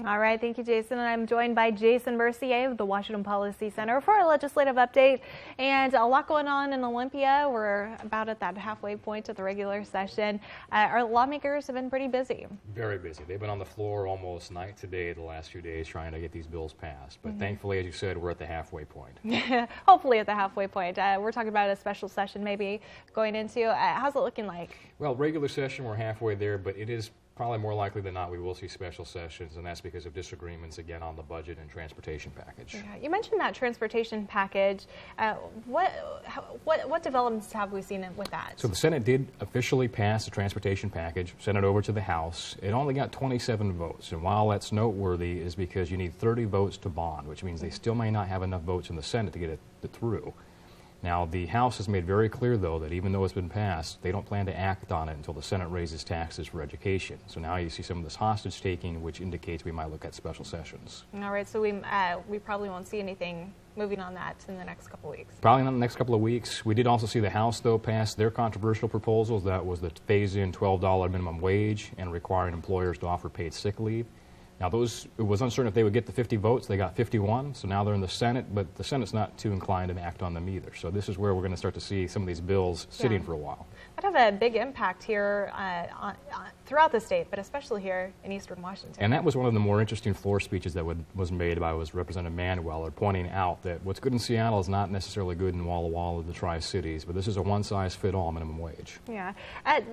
All right, thank you, Jason. And I'm joined by Jason Mercier of the Washington Policy Center for a legislative update. And a lot going on in Olympia. We're about at that halfway point of the regular session. Our lawmakers have been pretty busy. Very busy. They've been on the floor almost night to day the last few days trying to get these bills passed. But thankfully, as you said, we're at the halfway point. Hopefully at the halfway point. We're talking about a special session maybe going into. How's it looking like? Well, regular session, we're halfway there, but it is probably more likely than not we will see special sessions, and that's because of disagreements again on the budget and transportation package. Yeah, you mentioned that transportation package. What developments have we seen with that? So the Senate did officially pass the transportation package, sent it over to the House. It only got 27 votes, and while that's noteworthy is because you need 30 votes to bond, which means they still may not have enough votes in the Senate to get it through. Now, the House has made very clear, though, that even though it's been passed, they don't plan to act on it until the Senate raises taxes for education. So now you see some of this hostage-taking, which indicates we might look at special sessions. All right, so we probably won't see anything moving on that in the next couple of weeks. Probably not in the next couple of weeks. We did also see the House, though, pass their controversial proposals. That was the phase-in $12 minimum wage and requiring employers to offer paid sick leave. Now, it was uncertain if they would get the 50 votes. They got 51, so now they're in the Senate, but the Senate's not too inclined to act on them either. So this is where we're going to start to see some of these bills sitting for a while. That'd have a big impact here throughout the state, but especially here in eastern Washington. And that was one of the more interesting floor speeches that was made by Representative Manuel, pointing out that what's good in Seattle is not necessarily good in Walla Walla or the Tri-Cities, but this is a one-size-fits-all minimum wage. Yeah.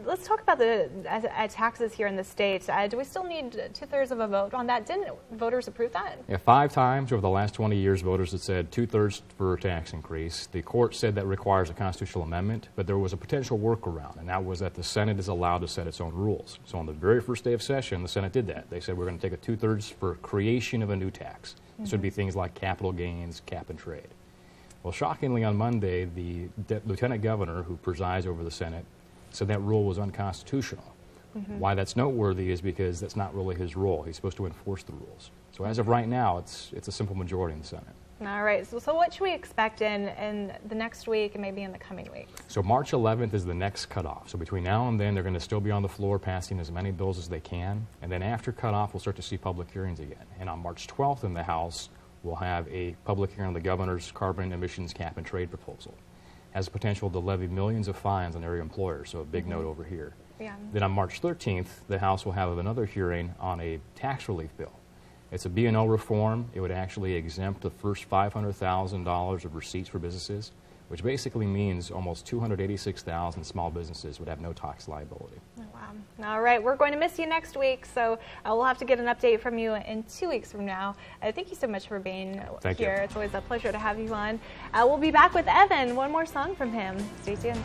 Let's talk about the taxes here in the state. Do we still need 2/3 of a vote on that? Didn't voters approve that? Yeah, 5 times over the last 20 years, voters have said 2/3 for a tax increase. The court said that requires a constitutional amendment, but there was a potential workaround, and that was that the Senate is allowed to set its own rules. So on the very first day of session, the Senate did that. They said we're going to take a 2/3 for creation of a new tax. This would be things like capital gains, cap and trade. Well, shockingly, on Monday, the lieutenant governor, who presides over the Senate, said that rule was unconstitutional. Why that's noteworthy is because that's not really his role. He's supposed to enforce the rules. So as of right now, it's a simple majority in the Senate. All right. So what should we expect in the next week and maybe in the coming weeks? So March 11th is the next cutoff. So between now and then, they're going to still be on the floor passing as many bills as they can. And then after cutoff, we'll start to see public hearings again. And on March 12th in the House, we'll have a public hearing on the governor's carbon emissions cap and trade proposal. It has the potential to levy millions of fines on area employers, so a big note over here. Yeah. Then on March 13th, the House will have another hearing on a tax relief bill. It's a B&O reform. It would actually exempt the first $500,000 of receipts for businesses, which basically means almost 286,000 small businesses would have no tax liability. Oh, wow. All right, we're going to miss you next week, so we'll have to get an update from you in 2 weeks from now. Thank you so much for being here. It's always a pleasure to have you on. We'll be back with Evan. One more song from him. Stay tuned.